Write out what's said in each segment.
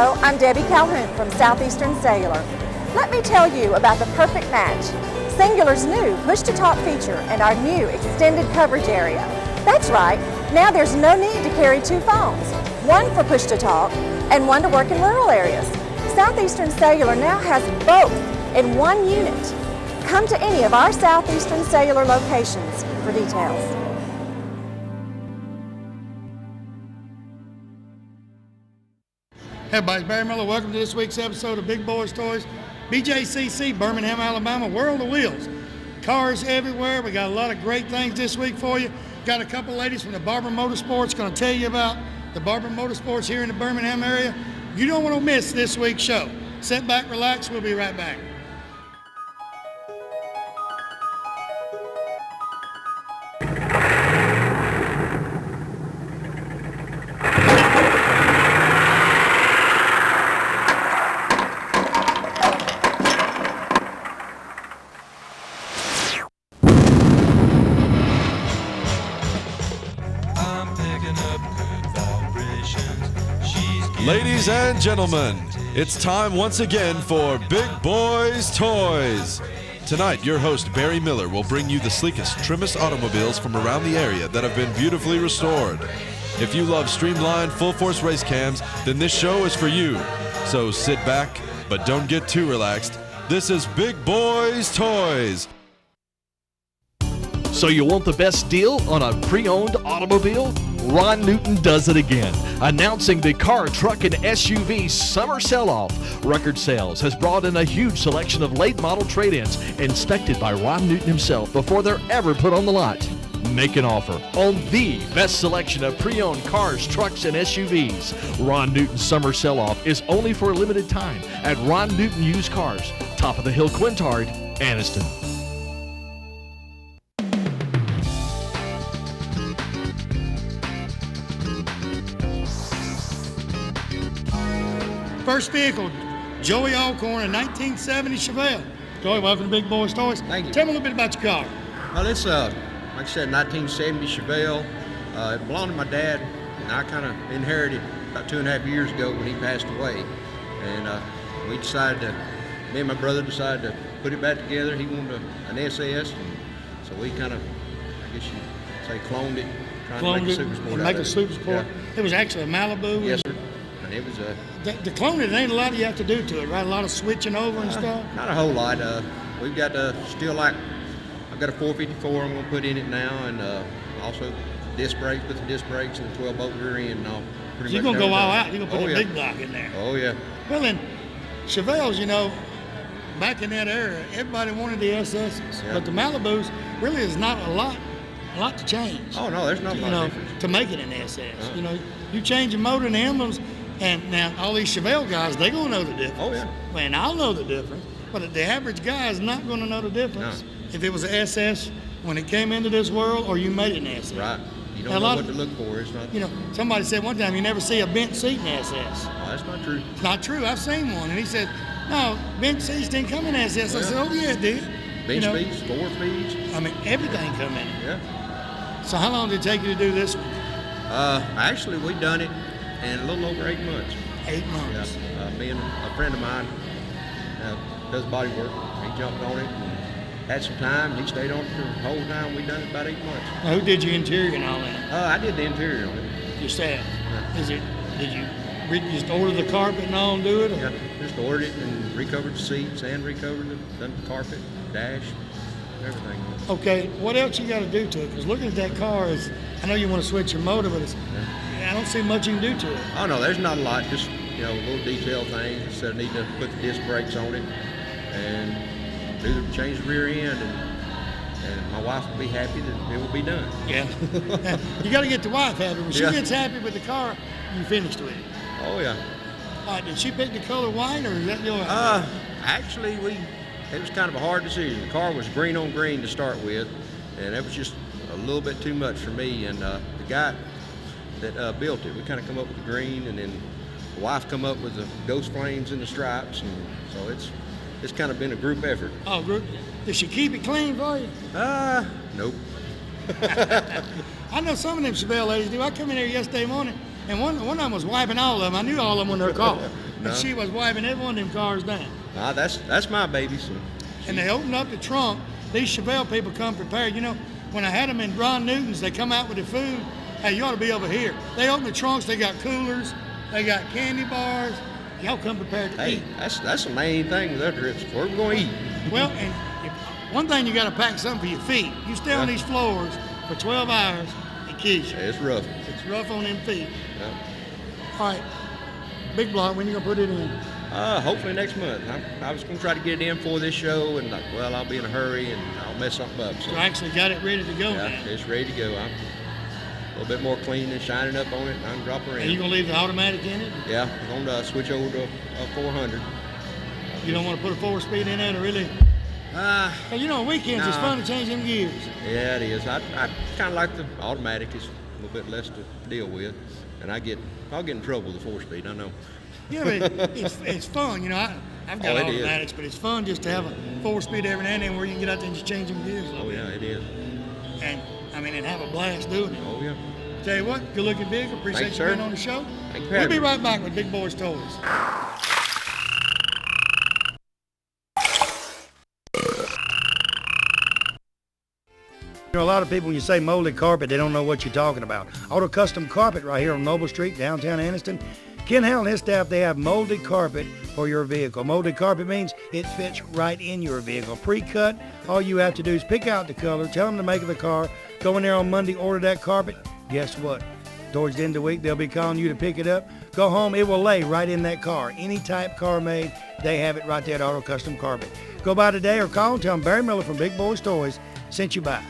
Hello, I'm Debbie Calhoun from Southeastern Cellular. Let me tell you about the perfect match. Cingular's new push-to-talk feature and our new extended coverage area. That's right, now there's no need to carry two phones, one for push-to-talk and one to work in rural areas. Southeastern Cellular now has both in one unit. Come to any of our Southeastern Cellular locations for details. Hey everybody, it's Barry Miller. Welcome to this week's episode of Big Boys Toys. BJCC, Birmingham, Alabama, World of Wheels. Cars everywhere. We got a lot of great things this week for you. Got a couple ladies from the Barber Motorsports going to tell you about the Barber Motorsports here in the Birmingham area. You don't want to miss this week's show. Sit back, relax. We'll be right back. Ladies and gentlemen, it's time once again for Big Boys Toys. Tonight, your host Barry Miller will bring you the sleekest, trimmest automobiles from around the area that have been beautifully restored. If you love streamlined, full-force race cams, then this show is for you. So sit back, but don't get too relaxed. This is Big Boys Toys. So you want the best deal on a pre-owned automobile? Ron Newton does it again. Announcing the car, truck, and SUV summer sell-off. Record Sales has brought in a huge selection of late model trade-ins inspected by Ron Newton himself before they're ever put on the lot. Make an offer on the best selection of pre-owned cars, trucks, and SUVs. Ron Newton's summer sell-off is only for a limited time at Ron Newton Used Cars, top of the hill, Quintard, Anniston. First vehicle, Joey Alcorn, a 1970 Chevelle. Joey, welcome to Big Boys Toys. Thank you. Tell me a little bit about your car. Well, it's like I said, 1970 Chevelle. It belonged to my dad, and I kind of inherited about 2.5 years ago when he passed away. And we decided to, me and my brother decided to put it back together. He wanted an SS, and so we kind of, I guess you'd say, cloned it, trying to make a super sport. Make a super sport. Yeah. It was actually a Malibu. Yes, sir. And it was a. The cloning, it ain't a lot you have to do to it, right? A lot of switching over and stuff. Not a whole lot. We've got still like, I've got a 454 I'm gonna put in it now, and also disc brakes, put the disc brakes and the 12-bolt rear end and all. So you're gonna go all out. You're gonna put a big block in there. Oh yeah. Well, then, Chevelles, you know, back in that era, everybody wanted the SSs, but the Malibus really is not a lot to change. Oh no, there's not a lot of difference. To make it an SS. You know, you change the motor and the emblems, and now all these Chevelle guys, they're gonna know the difference. Oh yeah. And I'll know the difference, but the average guy is not gonna know the difference. No. If it was an SS when it came into this world, or you made it an SS. Right. You don't know what to look for. It's not. You know, somebody said one time you never see a bent seat in SS. Oh, that's not true. It's not true. I've seen one, and he said, "No, bench seats didn't come in SS." I said, "Oh yeah, it did." Bench speeds, 4 speeds. I mean, everything come in it. Yeah. So how long did it take you to do this one? Actually, we done it in a little over 8 months. 8 months. Yeah. Me and a friend of mine does body work. He jumped on it and had some time. He stayed on it for the whole time. We done it about 8 months. Now, who did your interior and all that? I did the interior on it. Yourself? Yeah. Did you just order the carpet and all and do it? Or? Yeah, just ordered it and recovered the seats and recovered done the carpet, dash, everything. Okay, what else you got to do to it? Because looking at that car, I know you want to switch your motor, but I don't see much you can do to it. Oh no, there's not a lot. Just little detail things. Said I need to put the disc brakes on it and change the rear end, and my wife will be happy that it will be done. Yeah. You got to get the wife happy. When she gets happy with the car, you finished with it. Oh yeah. All right, did she pick the color white, or is that your? Actually, it was kind of a hard decision. The car was green on green to start with, and it was just a little bit too much for me. And the guy that built it, we kind of come up with the green, and then the wife come up with the ghost flames and the stripes, and so it's kind of been a group effort. Oh, group. Did she keep it clean for you? Nope. I know some of them Chevelle ladies do. I come in here yesterday morning, and one of them was wiping all of them. I knew all of them in their car. and she was wiping every one of them cars down. That's my baby. So and they opened up the trunk. These Chevelle people come prepared. You know, when I had them in Ron Newton's, they come out with the food. Hey, you ought to be over here. They open the trunks. They got coolers. They got candy bars. Y'all come prepared to eat. That's the main thing with our trips. Where we going to eat? Well, and one thing you got to pack something for your feet. You stay on these floors for 12 hours, it kills you. It's rough. It's rough on them feet. Yeah. All right, big block. When you gonna put it in? Hopefully next month. I was going to try to get it in for this show, and well, I'll be in a hurry and I'll mess something up. So I actually got it ready to go now. It's ready to go. I'm a little bit more clean and shining up on it, and I can drop her in. And you gonna leave the automatic in it? Yeah, I'm going to switch over to a 400. You don't want to put a 4-speed in it, or really? Hey, you know, weekends it's fun to change them gears. Yeah, it is. I kind of like the automatic. It's a little bit less to deal with, and I'll get in trouble with the 4-speed. I know. Yeah, but it's fun. You know, I've got automatics, but it's fun just to have a 4-speed every now and then where you can get out there and just change them gears a little bit. Yeah, it is. And I mean, and have a blast doing it. Oh yeah. Tell you what, good looking vehicle. Appreciate you being on the show. Thank you. We'll be right back with Big Boyz Toyz. You know, a lot of people, when you say molded carpet, they don't know what you're talking about. Auto Custom Carpet right here on Noble Street, downtown Anniston. Ken Howell and his staff, they have molded carpet for your vehicle. Molded carpet means it fits right in your vehicle. Pre-cut, all you have to do is pick out the color, tell them the make of the car, go in there on Monday, order that carpet. Guess what? Towards the end of the week, they'll be calling you to pick it up. Go home, it will lay right in that car. Any type car made, they have it right there at Auto Custom Carpet. Go by today or call and tell them Barry Miller from Big Boyz Toyz sent you by.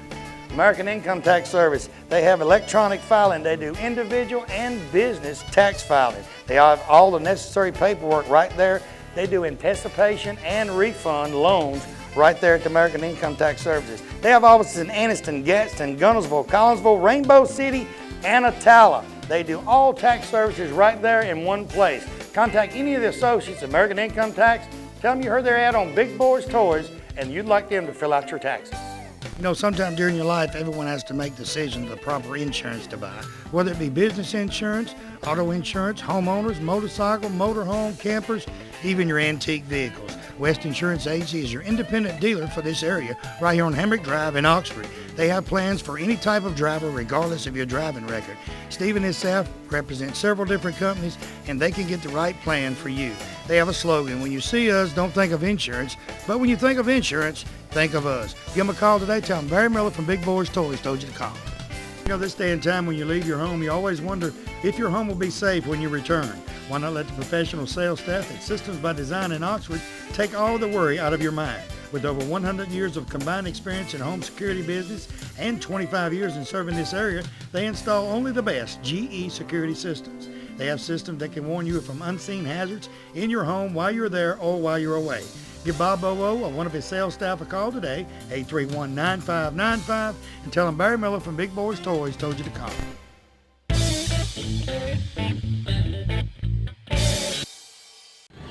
American Income Tax Service. They have electronic filing. They do individual and business tax filing. They have all the necessary paperwork right there. They do anticipation and refund loans right there at the American Income Tax Services. They have offices in Anniston, Gadsden, Gunnersville, Collinsville, Rainbow City, and Attala. They do all tax services right there in one place. Contact any of the associates of American Income Tax. Tell them you heard their ad on Big Boyz Toyz and you'd like them to fill out your taxes. You know, sometime during your life, everyone has to make decisions of the proper insurance to buy, whether it be business insurance, auto insurance, homeowners, motorcycle, motorhome, campers, even your antique vehicles. West Insurance Agency is your independent dealer for this area right here on Hamrick Drive in Oxford. They have plans for any type of driver regardless of your driving record. Steve and his staff represent several different companies and they can get the right plan for you. They have a slogan, when you see us, don't think of insurance, but when you think of insurance, think of us. Give them a call today, tell them Barry Miller from Big Boyz Toyz told you to call. You know, this day and time when you leave your home, you always wonder if your home will be safe when you return. Why not let the professional sales staff at Systems by Design in Oxford take all the worry out of your mind? With over 100 years of combined experience in home security business and 25 years in serving this area, they install only the best GE security systems. They have systems that can warn you from unseen hazards in your home while you're there or while you're away. Give Bob Bowo or one of his sales staff a call today, 831-9595, and tell him Barry Miller from Big Boyz Toyz told you to call.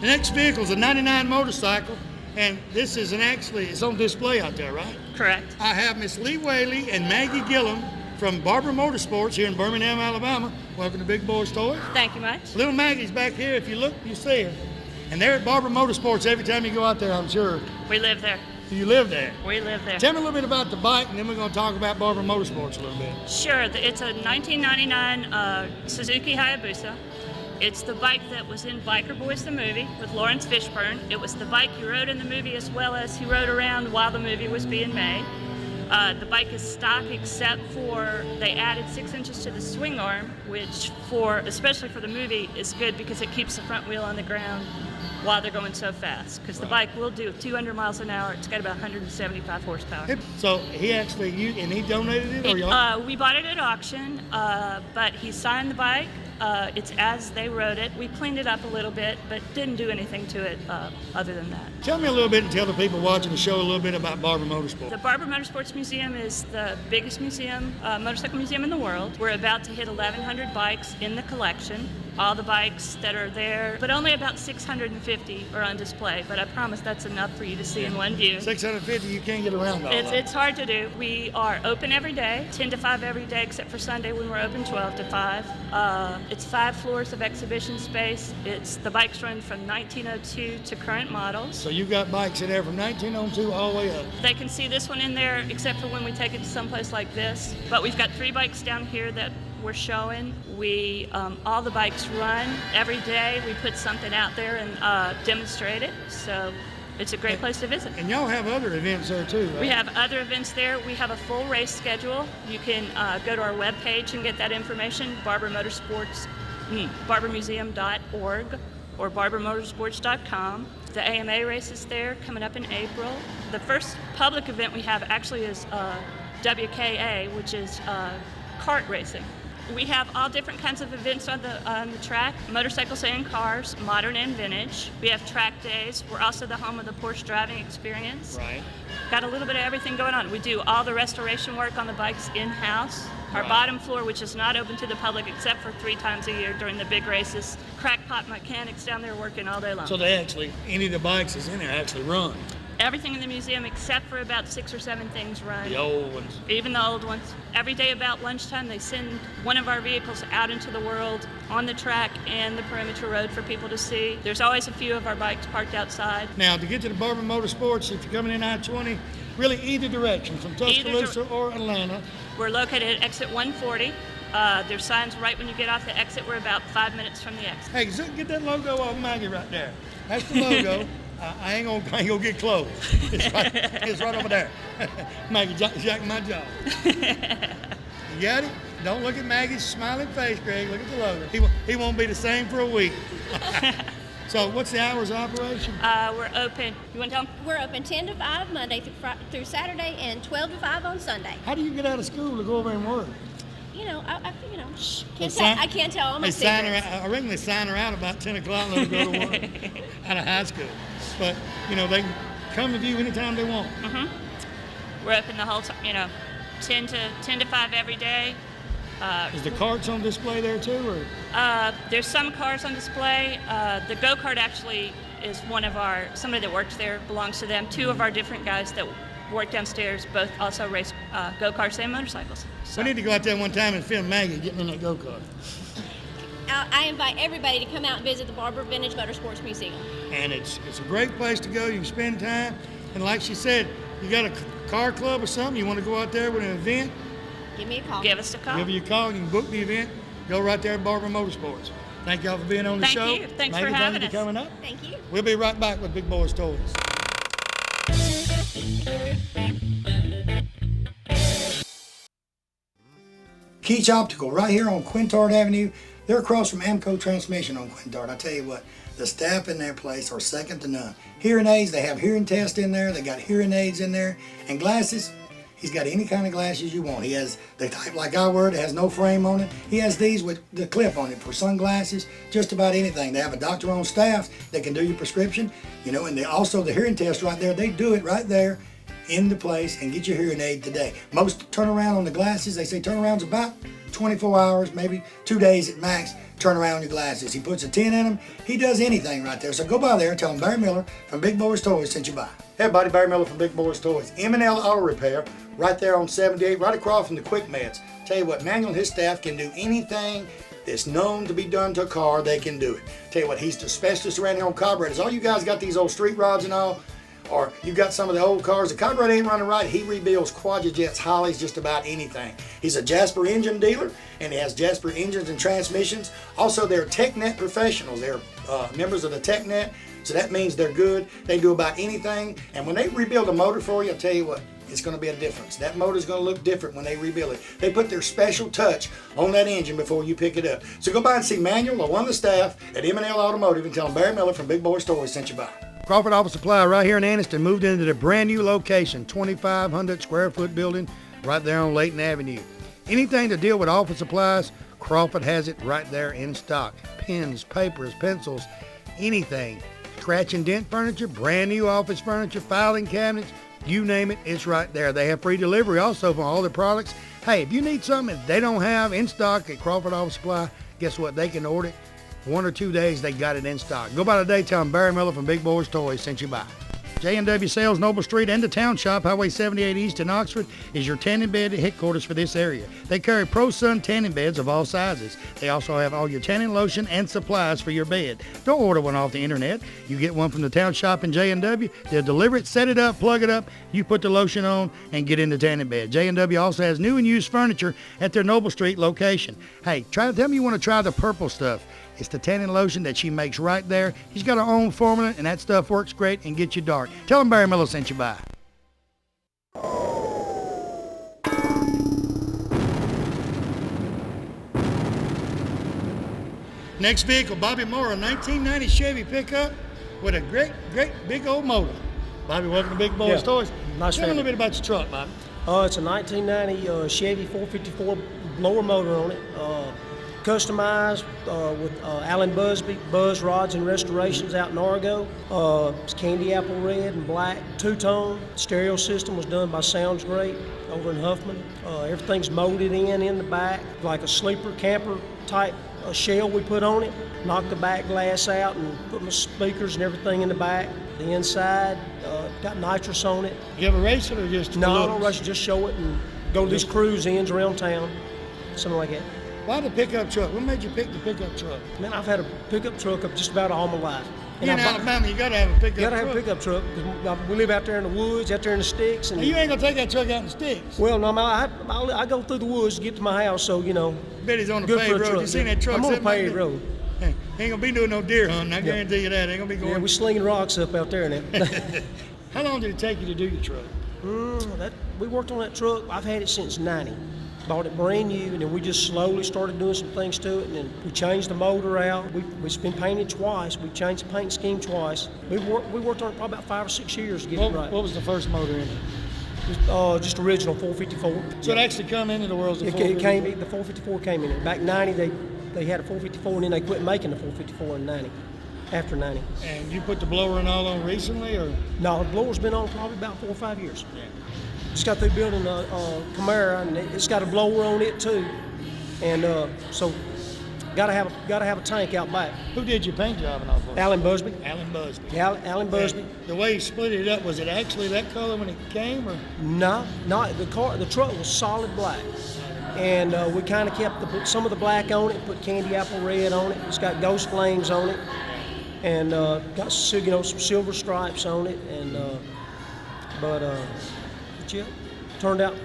The next vehicle is a 99 motorcycle, and this is it's on display out there, right? Correct. I have Miss Lee Whaley and Maggie Gillum from Barber Motorsports here in Birmingham, Alabama. Welcome to Big Boyz Toyz. Thank you much. Little Maggie's back here. If you look, you see her. And they're at Barber Motorsports every time you go out there, I'm sure. We live there. You live there? We live there. Tell me a little bit about the bike, and then we're going to talk about Barber Motorsports a little bit. Sure. It's a 1999 Suzuki Hayabusa. It's the bike that was in Biker Boys the movie with Lawrence Fishburne. It was the bike he rode in the movie as well as he rode around while the movie was being made. The bike is stock except for they added 6 inches to the swing arm, which especially for the movie is good because it keeps the front wheel on the ground while they're going so fast. Because the bike will do 200 miles an hour. It's got about 175 horsepower. So he actually and he donated it, or y'all? We bought it at auction, but he signed the bike. It's as they rode it. We cleaned it up a little bit, but didn't do anything to it other than that. Tell me a little bit and tell the people watching the show a little bit about Barber Motorsports. The Barber Motorsports Museum is the biggest museum, motorcycle museum in the world. We're about to hit 1,100 bikes in the collection. all the bikes that are there, but only about 650 are on display. But I promise that's enough for you to see in one view. 650, you can't get around all that. It's hard to do. We are open every day, 10 to 5 every day, except for Sunday when we're open 12 to 5. It's 5 floors of exhibition space. The bikes run from 1902 to current models. So you've got bikes in there from 1902 all the way up. They can see this one in there, except for when we take it to someplace like this. But we've got 3 bikes down here that we're showing. All the bikes run every day. We put something out there and demonstrate it. So it's a great place to visit. And y'all have other events there too, right? We have other events there. We have a full race schedule. You can go to our webpage and get that information, barbermuseum.org or barbermotorsports.com. The AMA race is there coming up in April. The first public event we have actually is WKA, which is kart racing. We have all different kinds of events on the track, motorcycles and cars, modern and vintage. We have track days. We're also the home of the Porsche driving experience. Right. Got a little bit of everything going on. We do all the restoration work on the bikes in-house. Our bottom floor, which is not open to the public except for 3 times a year during the big races, crackpot mechanics down there working all day long. So they actually, any of the bikes that's in there actually run? Everything in the museum except for about 6 or 7 things run. The old ones. Even the old ones. Every day about lunchtime, they send one of our vehicles out into the world on the track and the perimeter road for people to see. There's always a few of our bikes parked outside. Now, to get to the Barber Motorsports, if you're coming in I-20, really either direction, from Tuscaloosa or Atlanta. We're located at exit 140. There's signs right when you get off the exit. We're about 5 minutes from the exit. Hey, Zook, get that logo off Maggie right there. That's the logo. I ain't gonna get close. It's right over there. Maggie, jacking my jaw. You got it? Don't look at Maggie's smiling face, Greg. Look at the logo. He won't be the same for a week. So what's the hours of operation? We're open. You want to tell them? We're open 10 to 5 Monday through Saturday and 12 to 5 on Sunday. How do you get out of school to go over and work? I can't tell all my secrets. I reckon they sign her out about 10 o'clock and let her go to work out of high school. But, they can come to you anytime they want. We're open the whole time, 10 to 5 every day. Is the carts on display there too? Or? There's some cars on display. The go-kart actually is somebody that works there, belongs to them. 2 of our different guys that work downstairs both also race go-karts and motorcycles. So. We need to go out there one time and film Maggie getting in that go-kart. I invite everybody to come out and visit the Barber Vintage Motorsports Museum. And it's a great place to go. You can spend time. And like she said, you got a car club or something, you want to go out there with an event, Give me a call. Give us a call. give you a call, you can book the event, go right there at Barber Motorsports. Thank y'all for being on the show. Thank you. Thanks for Maggie, having thank you us. for coming up. Thank you. We'll be right back with Big Boyz Toyz. Keach Optical, right here on Quintard Avenue. They're across from Amco Transmission on Quintard. I tell you what, the staff in their place are second to none. Hearing aids, they have hearing tests in there. They got hearing aids in there. And glasses, he's got any kind of glasses you want. He has the type like I wear, it has no frame on it. He has these with the clip on it for sunglasses, just about anything. They have a doctor on staff that can do your prescription, and they also the hearing test right there. They do it right there in the place and get your hearing aid today. Most turnaround on the glasses, they say turnaround's about 24 hours, maybe 2 days at max, turn around your glasses. He puts a 10 in them. He does anything right there. So go by there and tell him Barry Miller from Big Boyz Toyz sent you by. Hey everybody, Barry Miller from Big Boyz Toyz. M&L Auto Repair, right there on 78, right across from the Quick Meds. Tell you what, Manuel and his staff can do anything that's known to be done to a car, they can do it. Tell you what, he's the specialist around here on carburetors. All you guys got these old street rods and all, or you got some of the old cars, the carburetor ain't running right, he rebuilds Quadrojets, Holleys, just about anything. He's a Jasper engine dealer, and he has Jasper engines and transmissions. Also, they're TechNet professionals. They're members of the TechNet, so that means they're good. They do about anything, and when they rebuild a motor for you, I'll tell you what, it's going to be a difference. That motor's going to look different when they rebuild it. They put their special touch on that engine before you pick it up. So go by and see Manuel or one of the staff at M&L Automotive and tell them Barry Miller from Big Boyz Toyz sent you by. Crawford Office Supply right here in Anniston moved into the brand new location, 2,500 square foot building right there on Layton Avenue. Anything to deal with office supplies, Crawford has it right there in stock. Pens, papers, pencils, anything. Scratch and dent furniture, brand new office furniture, filing cabinets, you name it, it's right there. They have free delivery also for all their products. Hey, if you need something that they don't have in stock at Crawford Office Supply, guess what? They can order it 1 or 2 days, they got it in stock. Go by today, tell them Barry Miller from Big Boyz Toys sent you by. J&W Sales, Noble Street, and the Town Shop, Highway 78 East in Oxford, is your tanning bed headquarters for this area. They carry Pro Sun tanning beds of all sizes. They also have all your tanning lotion and supplies for your bed. Don't order one off the internet. You get one from the Town Shop in J&W. They'll deliver it, set it up, plug it up. You put the lotion on and get in the tanning bed. J&W also has new and used furniture at their Noble Street location. Hey, tell me you want to try the purple stuff. It's the tanning lotion that she makes right there. She's got her own formula, and that stuff works great and gets you dark. Tell them Barry Miller sent you by. Next vehicle, Bobby Moore, a 1990 Chevy pickup with a great big old motor. Bobby, welcome to Big Boyz Toys. Nice Tell me a little bit about your truck, Bobby. It's a 1990 Chevy 454 blower motor on it. Customized with Alan Busby, Buzz Rods and Restorations out in Argo. It's candy apple red and black, two-tone. Stereo system was done by Sounds Great over in Huffman. Everything's molded in the back, like a sleeper camper type shell we put on it. Knocked the back glass out and put my speakers and everything in the back. The inside got nitrous on it. You ever race it or just No, I don't race it, just show it and go to these cruise ins around town, something like that. Why the pickup truck? What made you pick the pickup truck? Man, I've had a pickup truck up just about all my life. In Alabama, you got to have a pickup truck. You got to have a pickup truck. We live out there in the woods, out there in the sticks. And you ain't going to take that truck out in the sticks. Well, no, I go through the woods to get to my house, so, you know. Bet he's on the good paved for a road. truck. You seen that truck? I'm on a paved road. Hey, ain't going to be doing no deer hunting, I guarantee you that. Ain't going to be going. Yeah, we're slinging rocks up out there now. How long did it take you to do your truck? We worked on that truck. I've had it since '90. Bought it brand new, and then we just slowly started doing some things to it, and then we changed the motor out. We've been painted twice. We changed the paint scheme twice. We worked on it probably about 5 or 6 years to get it right. What was the first motor in it? Just original 454. So it actually come into the world as a 454? The 454 came in. Back in '90, they had a 454, and then they quit making the 454 in '90. After '90. And you put the blower and all on recently, or? No, the blower's been on probably about 4 or 5 years. Yeah. Just got through building a Camaro, and it's got a blower on it too, and so gotta have a tank out back. Who did your paint job and all for? Alan Busby. Alan Busby. Yeah, Alan Busby. And the way he split it up, was it actually that color when it came, or? No, the truck was solid black, and we kind of kept some of the black on it, put candy apple red on it. It's got ghost flames on it, and got some silver stripes on it, and but yeah, turned out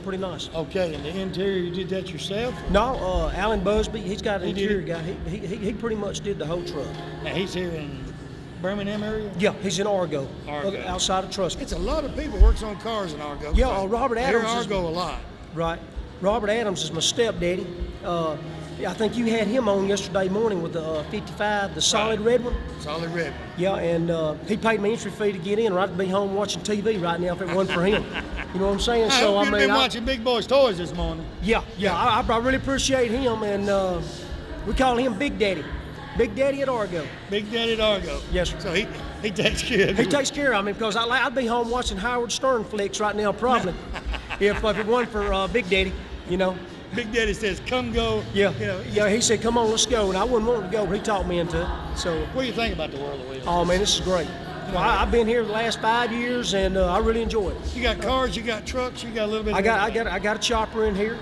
pretty nice. Okay, and the interior, you did that yourself? No, Alan Busby, he's got an interior guy. He pretty much did the whole truck. Now he's here in Birmingham area? Yeah, he's in Argo. Outside of Truscott. It's a lot of people works on cars in Argo. Yeah, Robert Adams. I hear Argo a lot. Right. Robert Adams is my stepdaddy. I think you had him on yesterday morning with the 55, the solid red one. Solid red one. Yeah, and he paid me entry fee to get in, or I'd be home watching TV right now if it wasn't for him. You know what I'm saying? I hope you've been watching Big Boyz Toys this morning. Yeah. I really appreciate him, and we call him Big Daddy. Big Daddy at Argo. Big Daddy at Argo. Yes, sir. So he takes care of you. He takes care of me because I'd be home watching Howard Stern flicks right now probably if it wasn't for Big Daddy, Big Daddy says, come go. Yeah, he said, come on, let's go. And I wouldn't want to go, but he talked me into it. So, what do you think about the world of wheels? Oh, man, this is great. Well, I've been here the last 5 years, and I really enjoy it. You got cars, you got trucks, you got a little bit of I got a chopper in here.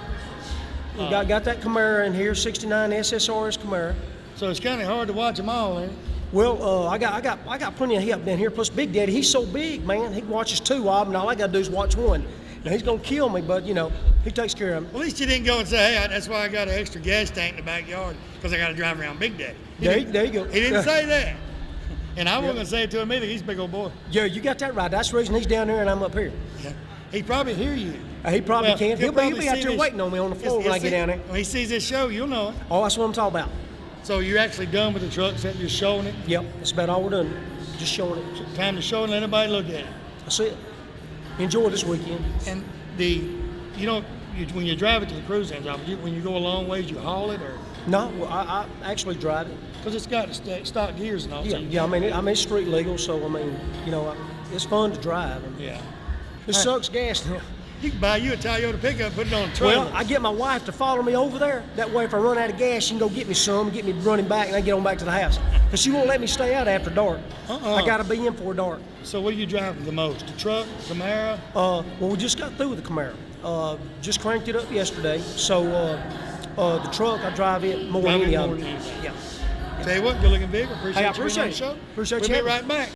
Got that Camaro in here, 69 SSRS Camaro. So it's kind of hard to watch them all, ain't it? Well, I got plenty of help down here. Plus, Big Daddy, he's so big, man. He watches 2 of them, and all I got to do is watch one. Now, he's going to kill me, but, he takes care of me. Well, at least you didn't go and say, hey, that's why I got an extra gas tank in the backyard, because I got to drive around Big Daddy. There you go. He didn't say that. And I wasn't going to say it to him either. He's a big old boy. Yeah, you got that right. That's the reason he's down there and I'm up here. Yeah. He probably hear you. He probably can. He'll be out there waiting on me on the floor when I get down there. When he sees this show, you'll know it. Oh, that's what I'm talking about. So you're actually done with the truck, except you're showing it? Yep, that's about all we're doing. Just showing it. So time to show it and let everybody look at it. That's it. Enjoy this weekend. And when you drive it to the cruise ends, when you go a long ways, you haul it, or? No, I actually drive it. Because it's got stock gears and all. Yeah. I mean, it's street legal, so it's fun to drive. Yeah. It sucks gas now. You can buy you a Toyota pickup, put it on a trailer. Well, I get my wife to follow me over there. That way, if I run out of gas, she can go get me some, get me running back, and I get on back to the house. Because she won't let me stay out after dark. I got to be in before dark. So what are you driving the most? The truck, Camaro? Well, we just got through with the Camaro. Just cranked it up yesterday. So the truck, I drive it more than any other. Yeah. Tell you what, good looking vehicle. Appreciate Hey, I you being on the appreciate show. it. Appreciate We'll you be having right me. back.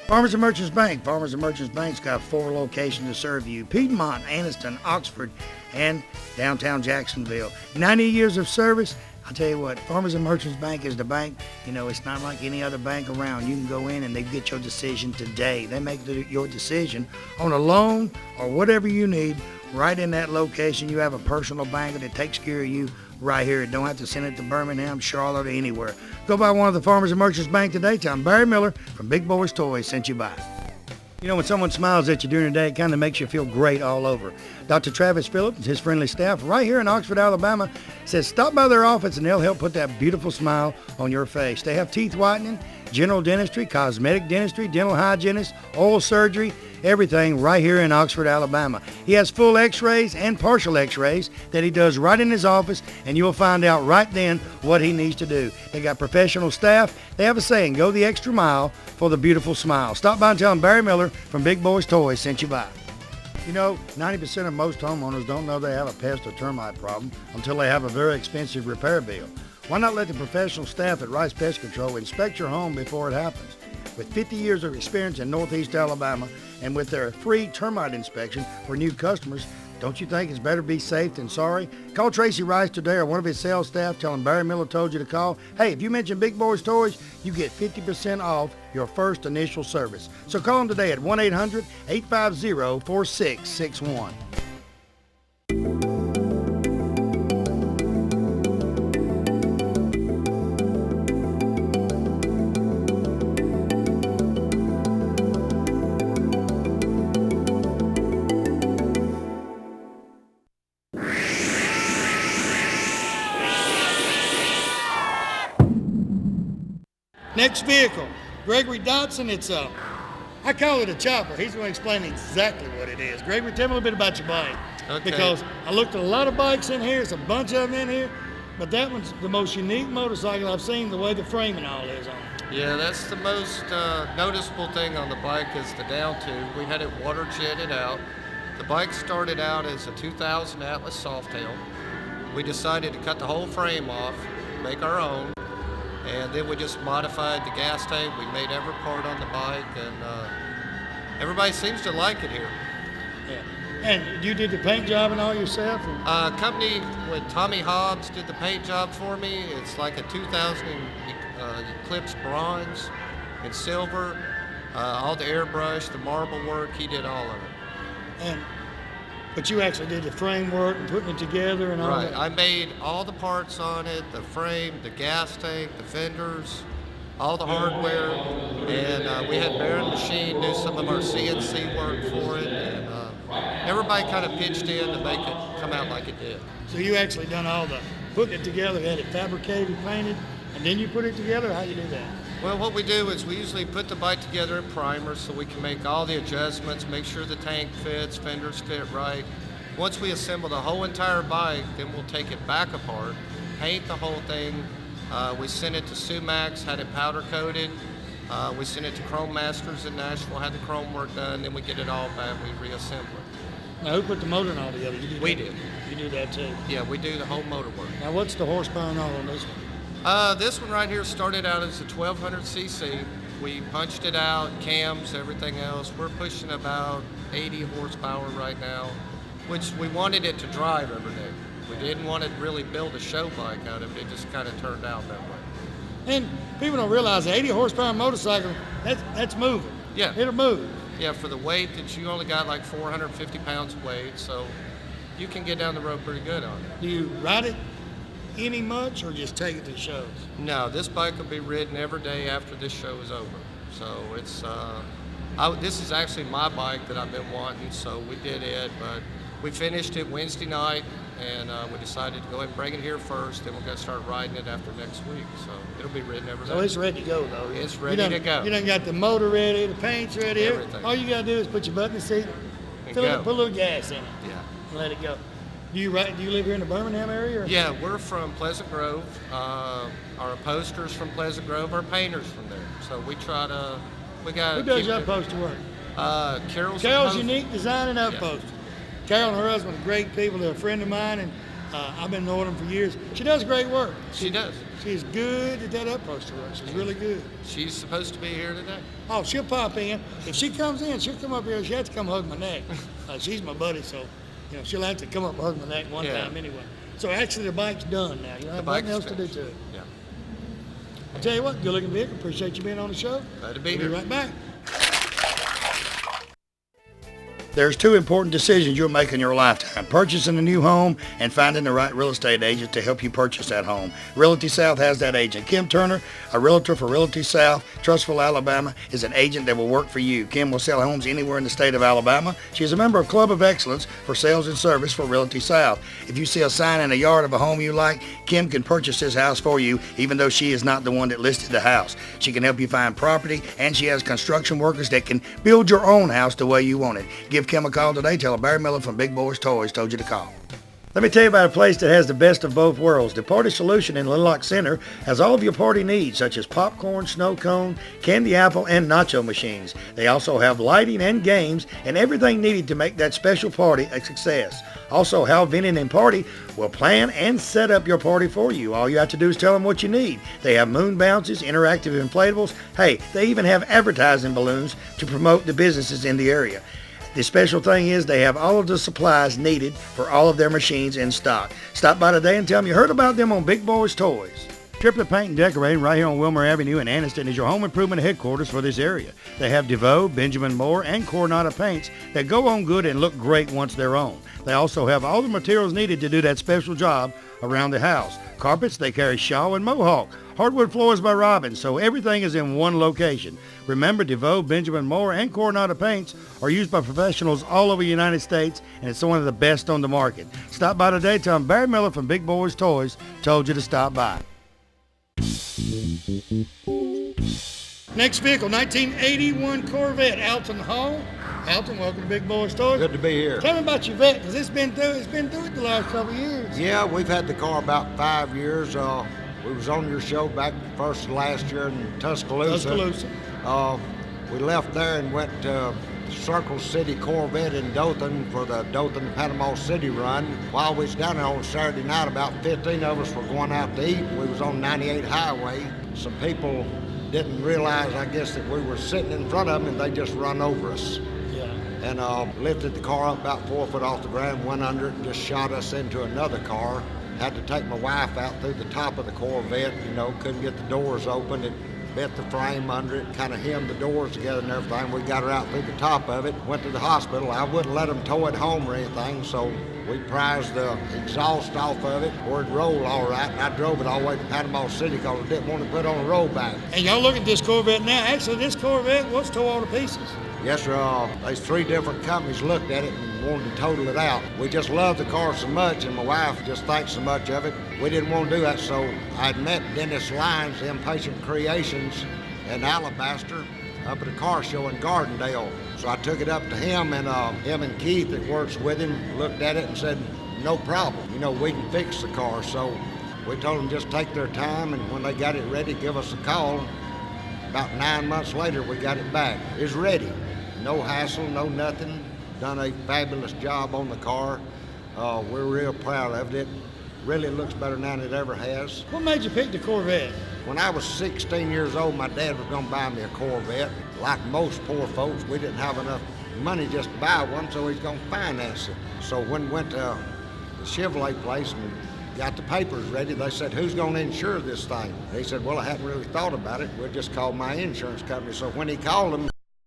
Farmers and Merchants Bank. Farmers and Merchants Bank's got 4 locations to serve you: Piedmont, Anniston, Oxford, and downtown Jacksonville. 90 years of service. I'll tell you what, Farmers and Merchants Bank is the bank. You know, it's not like any other bank around. You can go in and they get your decision today. They make your decision on a loan or whatever you need right in that location. You have a personal banker that takes care of you right here. You don't have to send it to Birmingham, Charlotte, or anywhere. Go by one of the Farmers and Merchants Bank today. Tell them Barry Miller from Big Boyz Toys sent you by. You know, when someone smiles at you during the day, it kind of makes you feel great all over. Dr. Travis Phillips and his friendly staff right here in Oxford, Alabama, says stop by their office and they'll help put that beautiful smile on your face. They have teeth whitening, general dentistry, cosmetic dentistry, dental hygienist, oral surgery, everything right here in Oxford, Alabama. He has full x-rays and partial x-rays that he does right in his office, and you'll find out right then what he needs to do. They got professional staff. They have a saying, go the extra mile for the beautiful smile. Stop by and tell them Barry Miller from Big Boyz Toys sent you by. You know, 90% of most homeowners don't know they have a pest or termite problem until they have a very expensive repair bill. Why not let the professional staff at Rice Pest Control inspect your home before it happens? With 50 years of experience in Northeast Alabama and with their free termite inspection for new customers, don't you think it's better be safe than sorry? Call Tracy Rice today or one of his sales staff. Tell him Barry Miller told you to call. Hey, if you mention Big Boyz Toys, you get 50% off your first initial service. So call them today at 1-800-850-4661. Next vehicle, Gregory Dodson. I call it a chopper. He's going to explain exactly what it is. Gregory, tell me a little bit about your bike. Okay. Because I looked at a lot of bikes in here. There's a bunch of them in here. But that one's the most unique motorcycle I've seen, the way the frame and all is on it. Yeah, that's the most noticeable thing on the bike is the down tube. We had it water jetted out. The bike started out as a 2000 Atlas Softail. We decided to cut the whole frame off, make our own, and then we just modified the gas tank. We made every part on the bike, and everybody seems to like it here. Yeah. And you did the paint job and all yourself? Company with Tommy Hobbs did the paint job for me. It's like a 2000 Eclipse bronze and silver. All the airbrush, the marble work, he did all of it. But you actually did the framework and putting it together and all Right. that? I made all the parts on it, the frame, the gas tank, the fenders, all the hardware, and we had Baron Machine do some of our CNC work for it, and everybody kind of pitched in to make it come out like it did. So you actually done all the putting it together, had it fabricated, painted, and then you put it together? How you do that? Well, what we do is we usually put the bike together in primers so we can make all the adjustments, make sure the tank fits, fenders fit right. Once we assemble the whole entire bike, then we'll take it back apart, paint the whole thing. We send it to Sumax, had it powder coated. We send it to Chrome Masters in Nashville, had the chrome work done, then we get it all back, we reassemble it. Now, who put the motor and all together? You did We that? did. You do that too? Yeah, we do the whole motor work. Now, what's the horsepower and all on this one? This one right here started out as a 1200 cc. We punched it out, cams, everything else. We're pushing about 80 horsepower right now, which we wanted it to drive every day. We didn't want to really build a show bike out of it. It just kind of turned out that way. And people don't realize the 80 horsepower motorcycle, that's moving. Yeah. It'll move. Yeah, for the weight that you only got like 450 pounds of weight, so you can get down the road pretty good on it. Do you ride it any much, or just take it to shows? No, this bike will be ridden every day after this show is over. So it's, this is actually my bike that I've been wanting, so we did it, but we finished it Wednesday night, and we decided to go ahead and bring it here first, then we're going to start riding it after next week. So it'll be ridden every day. So it's ready to go, though. It's ready to go. You done got the motor ready, the paint's ready. Everything. All you got to do is put your butt in the seat, And fill it, go. put a little gas in it, Yeah. and let it go. Do you live here in the Birmingham area? Or? Yeah, we're from Pleasant Grove. Our upholsterers from Pleasant Grove, our painters from there. So we try to, we got. Who does your upholster work? Carol's Unique Design and Upholster. Carol and her husband are great people. They're a friend of mine, and I've been knowing them for years. She does great work. She does. She's good at that upholster work. She's really good. She's supposed to be here today. Oh, she'll pop in. If she comes in, she'll come up here. She has to come hug my neck. She's my buddy, so she'll have to come up and hug my neck one time anyway. So actually, the bike's done now. You don't have nothing else to do to it. Yeah. I'll tell you what, good looking vehicle. Appreciate you being on the show. Glad to be We'll here. be right back. There's two important decisions you'll make in your lifetime: purchasing a new home and finding the right real estate agent to help you purchase that home. Realty South has that agent. Kim Turner, a realtor for Realty South, Trussville, Alabama, is an agent that will work for you. Kim will sell homes anywhere in the state of Alabama. She is a member of Club of Excellence for Sales and Service for Realty South. If you see a sign in the yard of a home you like, Kim can purchase this house for you, even though she is not the one that listed the house. She can help you find property, and she has construction workers that can build your own house the way you want it. Give Kim a call today. Tell her Barry Miller from Big Boyz Toys told you to call. Let me tell you about a place that has the best of both worlds. The Party Solution in Little Rock Center has all of your party needs, such as popcorn, snow cone, candy apple, and nacho machines. They also have lighting and games and everything needed to make that special party a success. Also, Hal Vinning and Party will plan and set up your party for you. All you have to do is tell them what you need. They have moon bounces, interactive inflatables. Hey, they even have advertising balloons to promote the businesses in the area. The special thing is they have all of the supplies needed for all of their machines in stock. Stop by today and tell them you heard about them on Big Boyz Toys. Triplet Paint and Decorating right here on Wilmer Avenue in Anniston is your home improvement headquarters for this area. They have DeVoe, Benjamin Moore, and Coronado paints that go on good and look great once they're on. They also have all the materials needed to do that special job around the house. Carpets, they carry Shaw and Mohawk. Hardwood floors by Robbins, so everything is in one location. Remember, DeVoe, Benjamin Moore, and Coronado paints are used by professionals all over the United States, and it's one of the best on the market. Stop by today. Tell them Barry Miller from Big Boyz Toys told you to stop by. Next vehicle, 1981 Corvette, Alton Hall. Alton, welcome to Big Boyz Toys. Good to be here. Tell me about your vet, because it's been through it the last couple of years. Yeah, we've had the car about 5 years. We was on your show back first of last year in Tuscaloosa. We left there and went to Circle City Corvette in Dothan for the Dothan to Panama City run. While we was down there on Saturday night, about 15 of us were going out to eat. We was on 98 Highway. Some people didn't realize, I guess, that we were sitting in front of them, and they just run over us. And lifted the car up about 4 foot off the ground, went under it, and just shot us into another car. Had to take my wife out through the top of the Corvette, couldn't get the doors open. It bent the frame under it, kind of hemmed the doors together and everything. We got her out through the top of it, went to the hospital. I wouldn't let them tow it home or anything, so we prized the exhaust off of it, where it rolled all right, and I drove it all the way to Panama City because I didn't want to put on a rollback. And y'all look at this Corvette now. Actually, this Corvette was towed all to pieces. Yes, sir. There's 3 different companies looked at it and wanted to total it out. We just love the car so much, and my wife just thinks so much of it. We didn't want to do that, so I'd met Dennis Lyons, Impatient Creations, in Alabaster, up at a car show in Gardendale. So I took it up to him, and him and Keith that works with him looked at it and said, no problem. We can fix the car. So we told them just take their time, and when they got it ready, give us a call. About 9 months later, we got it back. It's ready. No hassle, no nothing. Done a fabulous job on the car. We're real proud of it. It really looks better now than it ever has. What made you pick the Corvette? When I was 16 years old, my dad was going to buy me a Corvette. Like most poor folks, we didn't have enough money just to buy one, so he's going to finance it. So when we went to the Chevrolet place and got the papers ready, they said, who's going to insure this thing? He said, well, I hadn't really thought about it. We'll just call my insurance company. So when he called them,